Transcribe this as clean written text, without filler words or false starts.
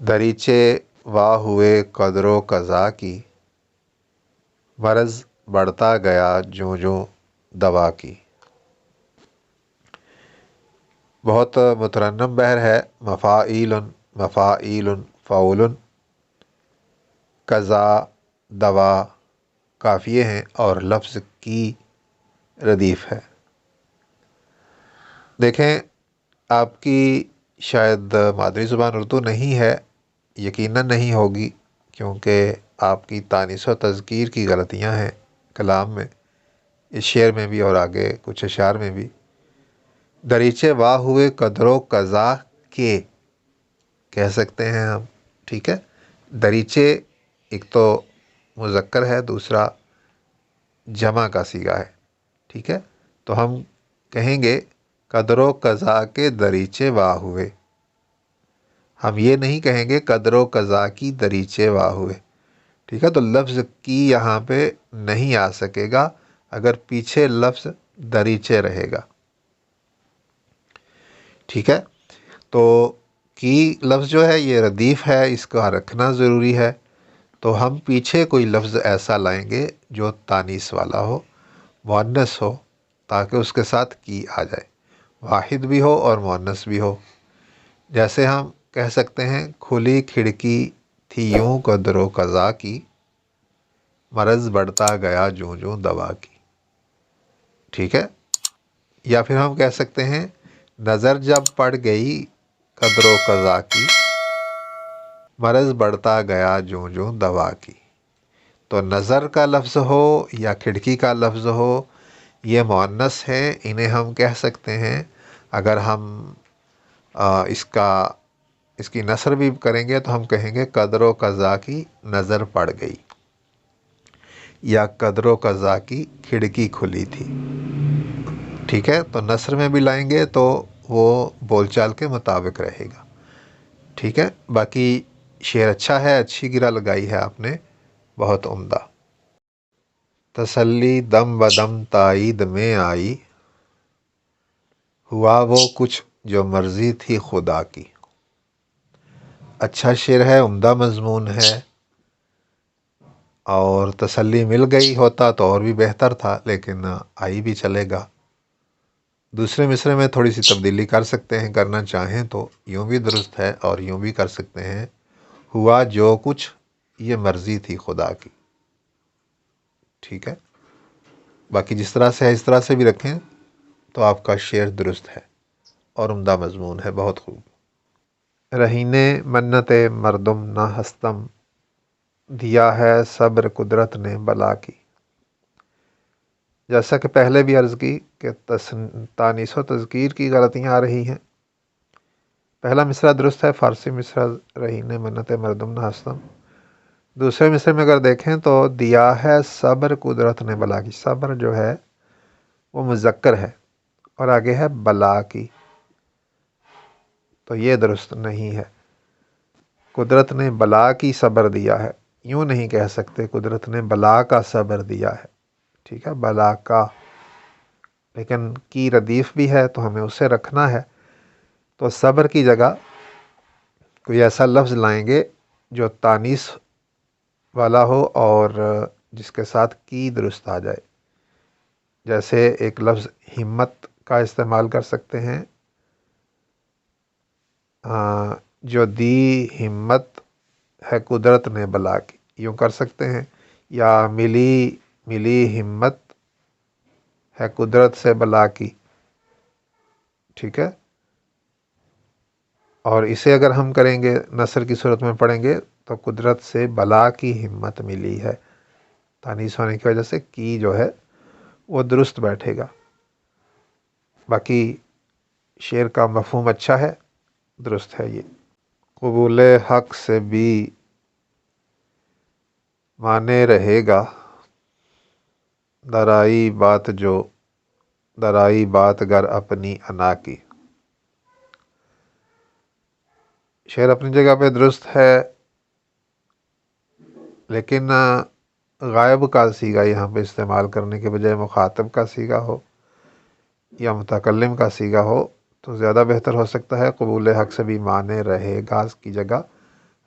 دریچے واہ ہوئے قدر و قضا کی، مرض بڑھتا گیا جوں جوں دوا کی۔ بہت مترنم بحر ہے۔ مفاعیل مفاعیل فعول، قضا دوا قافیے ہیں اور لفظ کی ردیف ہے۔ دیکھیں، آپ کی شاید مادری زبان اردو نہیں ہے، یقیناً نہیں ہوگی، کیونکہ آپ کی تانیث و تذکیر کی غلطیاں ہیں کلام میں، اس شعر میں بھی اور آگے کچھ اشعار میں بھی۔ دریچے واہ ہوئے قدر و قضا کے کہہ سکتے ہیں ہم، ٹھیک ہے۔ دریچے ایک تو مذکر ہے، دوسرا جمع کا صیغہ ہے، ٹھیک ہے۔ تو ہم کہیں گے قدر و قضا کے دریچے واہ ہوئے، ہم یہ نہیں کہیں گے قدر و قضا کی دریچے واہ ہوئے، ٹھیک ہے۔ تو لفظ کی یہاں پہ نہیں آ سکے گا اگر پیچھے لفظ دریچے رہے گا، ٹھیک ہے۔ تو کی لفظ جو ہے یہ ردیف ہے، اس کا رکھنا ضروری ہے۔ تو ہم پیچھے کوئی لفظ ایسا لائیں گے جو تانیث والا ہو، مؤنث ہو، تاکہ اس کے ساتھ کی آ جائے، واحد بھی ہو اور مؤنث بھی ہو۔ جیسے ہم کہہ سکتے ہیں کھلی کھڑکی تھی یوں قدر و قضا کی، مرض بڑھتا گیا جوں جوں دوا کی، ٹھیک ہے۔ یا پھر ہم کہہ سکتے ہیں نظر جب پڑ گئی قدر و قضا کی، مرض بڑھتا گیا جوں جوں دوا کی۔ تو نظر کا لفظ ہو یا کھڑکی کا لفظ ہو، یہ مؤنث ہیں، انہیں ہم کہہ سکتے ہیں اگر ہم اس کی نثر بھی کریں گے تو ہم کہیں گے قدر و قضا کی نظر پڑ گئی، یا قدر و قضا کی کھڑکی کھلی تھی، ٹھیک ہے۔ تو نثر میں بھی لائیں گے تو وہ بول چال کے مطابق رہے گا، ٹھیک ہے۔ باقی شعر اچھا ہے، اچھی گرہ لگائی ہے آپ نے، بہت عمدہ۔ تسلی دم بدم تائید میں آئی، ہوا وہ کچھ جو مرضی تھی خدا کی۔ اچھا شعر ہے، عمدہ مضمون ہے، اور تسلی مل گئی ہوتا تو اور بھی بہتر تھا، لیکن آئی بھی چلے گا۔ دوسرے مصرے میں تھوڑی سی تبدیلی کر سکتے ہیں، کرنا چاہیں تو یوں بھی درست ہے اور یوں بھی کر سکتے ہیں، ہوا جو کچھ یہ مرضی تھی خدا کی، ٹھیک ہے۔ باقی جس طرح سے ہے اس طرح سے بھی رکھیں تو آپ کا شعر درست ہے اور عمدہ مضمون ہے، بہت خوب۔ رہینے منت مردم نہ ہستم، دیا ہے صبر قدرت نے بلا کی۔ جیسا کہ پہلے بھی عرض کی کہ تانیث و تذکیر کی غلطیاں آ رہی ہیں۔ پہلا مصرع درست ہے، فارسی مصرع رہینے منت مردم نہ ہستم۔ دوسرے مصرے میں اگر دیکھیں تو دیا ہے صبر قدرت نے بلا کی، صبر جو ہے وہ مذکر ہے اور آگے ہے بلا کی، تو یہ درست نہیں ہے۔ قدرت نے بلا کی صبر دیا ہے، یوں نہیں کہہ سکتے قدرت نے بلا کا صبر دیا ہے، ٹھیک ہے، بلا کا، لیکن کی ردیف بھی ہے تو ہمیں اسے رکھنا ہے۔ تو صبر کی جگہ کوئی ایسا لفظ لائیں گے جو تانیث والا ہو اور جس کے ساتھ کی درست آ جائے۔ جیسے ایک لفظ ہمت کا استعمال کر سکتے ہیں، جو دی ہمت ہے قدرت نے بلا کی، یوں کر سکتے ہیں، یا ملی ہمت ہے قدرت سے بلا کی، ٹھیک ہے۔ اور اسے اگر ہم کریں گے نثر کی صورت میں پڑھیں گے تو قدرت سے بلا کی ہمت ملی ہے، تانیث ہونے کی وجہ سے کی جو ہے وہ درست بیٹھے گا۔ باقی شعر کا مفہوم اچھا ہے، درست ہے یہ۔ قبول حق سے بھی مانے رہے گا، درائی بات گر اپنی انا کی۔ شعر اپنی جگہ پہ درست ہے، لیکن غائب کا صیغہ یہاں پہ استعمال کرنے کے بجائے مخاطب کا صیغہ ہو یا متکلم کا صیغہ ہو تو زیادہ بہتر ہو سکتا ہے۔ قبول حق سے بھی مانے رہے گا کی جگہ